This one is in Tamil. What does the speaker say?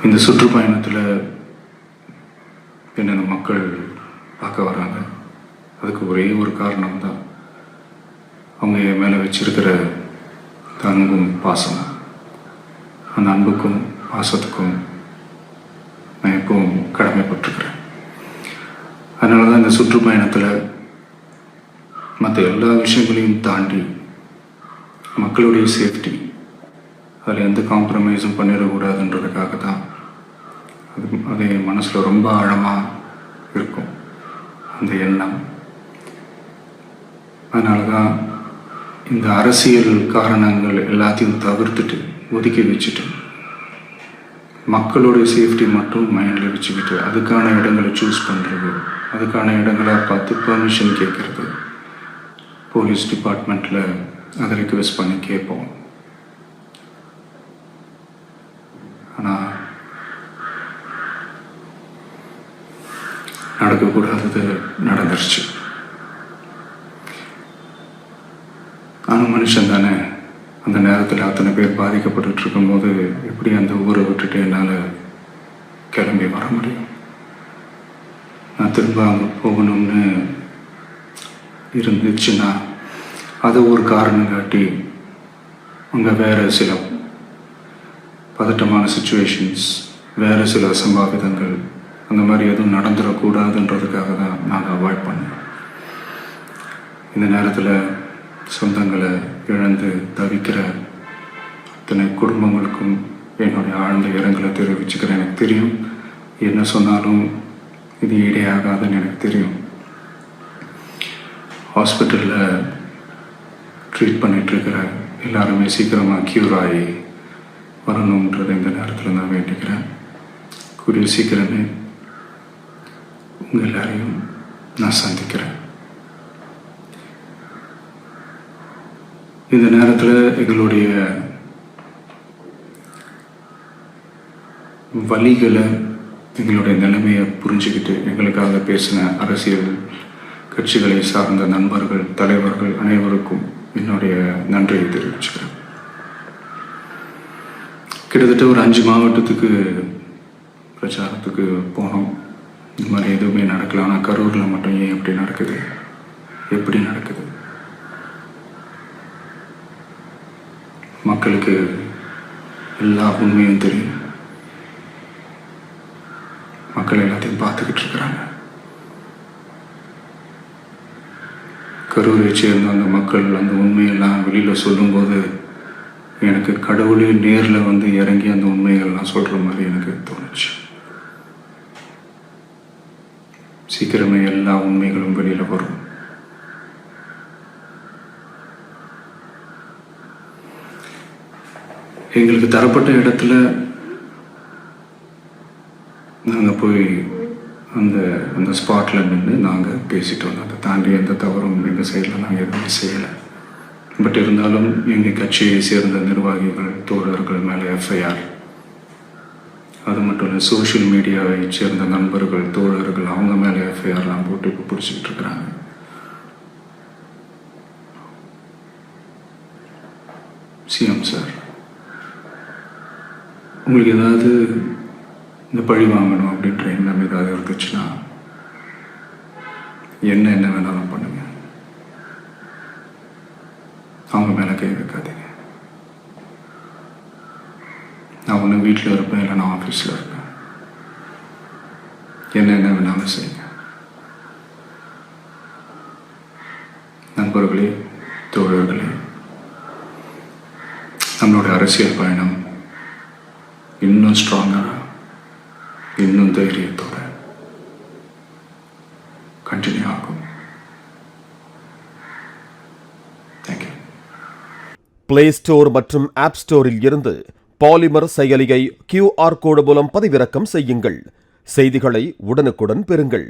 இந்த சுற்றுப்பயணத்தில் என்னென்ன மக்கள் பார்க்க வராங்க, அதுக்கு ஒரே ஒரு காரணம் தான் அவங்க என் மேலே வச்சிருக்கிற அன்பும் பாசமும். அந்த அன்புக்கும் பாசத்துக்கும் நான் எப்பவும் கடமைப்பட்டிருக்கிறேன். அதனால தான் இந்த சுற்றுப்பயணத்தில் மற்ற எல்லா விஷயங்களையும் தாண்டி மக்களுடைய சேஃப்டி, அதில் எந்த காம்ப்ரமைஸும் பண்ணிடக்கூடாதுன்றதுக்காக தான் அது என் மனசில் ரொம்ப ஆழமாக இருக்கும் அந்த எண்ணம். அதனால தான் இந்த அரசியல் காரணங்கள் எல்லாத்தையும் தவிர்த்துட்டு ஒதுக்கி வச்சுட்டு மக்களுடைய சேஃப்டி மட்டும் மைண்டில் வச்சுக்கிட்டு அதுக்கான இடங்களை சூஸ் பண்ணுறது, அதுக்கான இடங்களை பார்த்து பெர்மிஷன் கேட்குறது, போலீஸ் டிபார்ட்மெண்ட்டில் அதை ரிக்வெஸ்ட் பண்ணி கேட்போம். ஆனால் நடக்கக்கூடாதது நடந்துருச்சு. நானும் மனுஷன் தானே. அந்த நேரத்தில் அத்தனை பேர் பாதிக்கப்பட்டு இருக்கும்போது எப்படி அந்த ஊரை விட்டுட்டு என்னால் கிளம்பி வர முடியும்? நான் திரும்ப அங்கே போகணும்னு இருந்துச்சுன்னா அதை ஒரு காரணம் காட்டி அங்கே வேறு சில பதட்டமான சுச்சுவேஷன்ஸ், வேறு சில அசம்பாவிதங்கள் அந்த மாதிரி எதுவும் நடந்துடக்கூடாதுன்றதுக்காக தான் நான் அவாய்ட் பண்ணேன். இந்த நேரத்தில் சொந்தங்களை இழந்து தவிக்கிற அத்தனை குடும்பங்களுக்கும் என்னுடைய ஆழ்ந்த இரங்கலை தெரிவிச்சுக்கிறேன். எனக்கு தெரியும் என்ன சொன்னாலும் இது ஈடேயாகாதுன்னு எனக்கு தெரியும். ஹாஸ்பிட்டலில் ட்ரீட் பண்ணிகிட்ருக்கிற எல்லாருமே சீக்கிரமாக க்யூர் ஆகி வரணுன்றதை இந்த நேரத்தில் நான் வேண்டிக்கிறேன். கூடிய சீக்கிரமே உங்கள் எல்லாரையும் நான் சந்திக்கிறேன். இந்த நேரத்தில் எங்களுடைய வலிகளை, எங்களுடைய நிலைமையை புரிஞ்சுக்கிட்டு எங்களுக்காக பேசின அரசியல் கட்சிகளை சார்ந்த நண்பர்கள், தலைவர்கள் அனைவருக்கும் என்னுடைய நன்றியை தெரிவிச்சுக்கிறேன். கிட்டத்தட்ட ஒரு 5 மாவட்டத்துக்கு பிரச்சாரத்துக்கு போனோம். இந்த மாதிரி எதுவுமே நடக்கல. ஆனால் கரூரில் மட்டும் ஏன் எப்படி நடக்குது, எப்படி நடக்குது? மக்களுக்கு எல்லா உண்மையும் தெரியும். மக்கள் எல்லாத்தையும் பார்த்துக்கிட்டு இருக்கிறாங்க. கரூரை சேர்ந்த அந்த மக்கள் அந்த உண்மையெல்லாம் வெளியில் சொல்லும்போது எனக்கு கடவுளே நேரில் வந்து இறங்கி அந்த உண்மைகள்லாம் சொல்கிற மாதிரி எனக்கு தோணுச்சு. சீக்கிரமே எல்லா உண்மைகளும் வெளியில் வரும். எங்களுக்கு தரப்பட்ட இடத்துல நாங்கள் போய் அந்த ஸ்பாட்டில் நின்று நாங்கள் பேசிட்டு வந்தோம். அதை தாண்டி எந்த தவறும் எங்கள் சைடில் நாங்கள் எதுவுமே செய்யலை. பட் இருந்தாலும் எங்கள் கட்சியை சேர்ந்த நிர்வாகிகள், தோழர்கள் மேலே எஃப்ஐஆர், அது மட்டும் இல்லை சோஷியல் மீடியாவை சேர்ந்த நண்பர்கள், தோழர்கள் அவங்க மேலே எஃப்ஐஆர்லாம் போட்டு இப்போ பிடிச்சிக்கிட்டு இருக்கிறாங்க. சிஎம் சார், உங்களுக்கு ஏதாவது இந்த பழி வாங்கணும் அப்படின்ற எண்ணம் ஏதாவது இருந்துச்சுன்னா என்ன வேணாலும் பண்ணுங்க. அவங்க மேலே கை வைக்காதீங்க. நான் ஒன்று வீட்டில் இருப்பேன், இல்லை நான் ஆஃபீஸில் இருப்பேன். என்ன வேணாலும் செய்யுங்க. நண்பர்களே, தோழர்களே, நம்மளோட அரசியல் பயணம் இன்னும் ஸ்ட்ராங்காக, இன்னும் தைரியத்தோட கண்டினியூ ஆகும். தேங்க்யூ. பிளே ஸ்டோர் மற்றும் ஆப் ஸ்டோரில் இருந்து பாலிமர் செயலியை QR கோடு மூலம் பதிவிறக்கம் செய்யுங்கள். செய்திகளை உடனுக்குடன் பெறுங்கள்.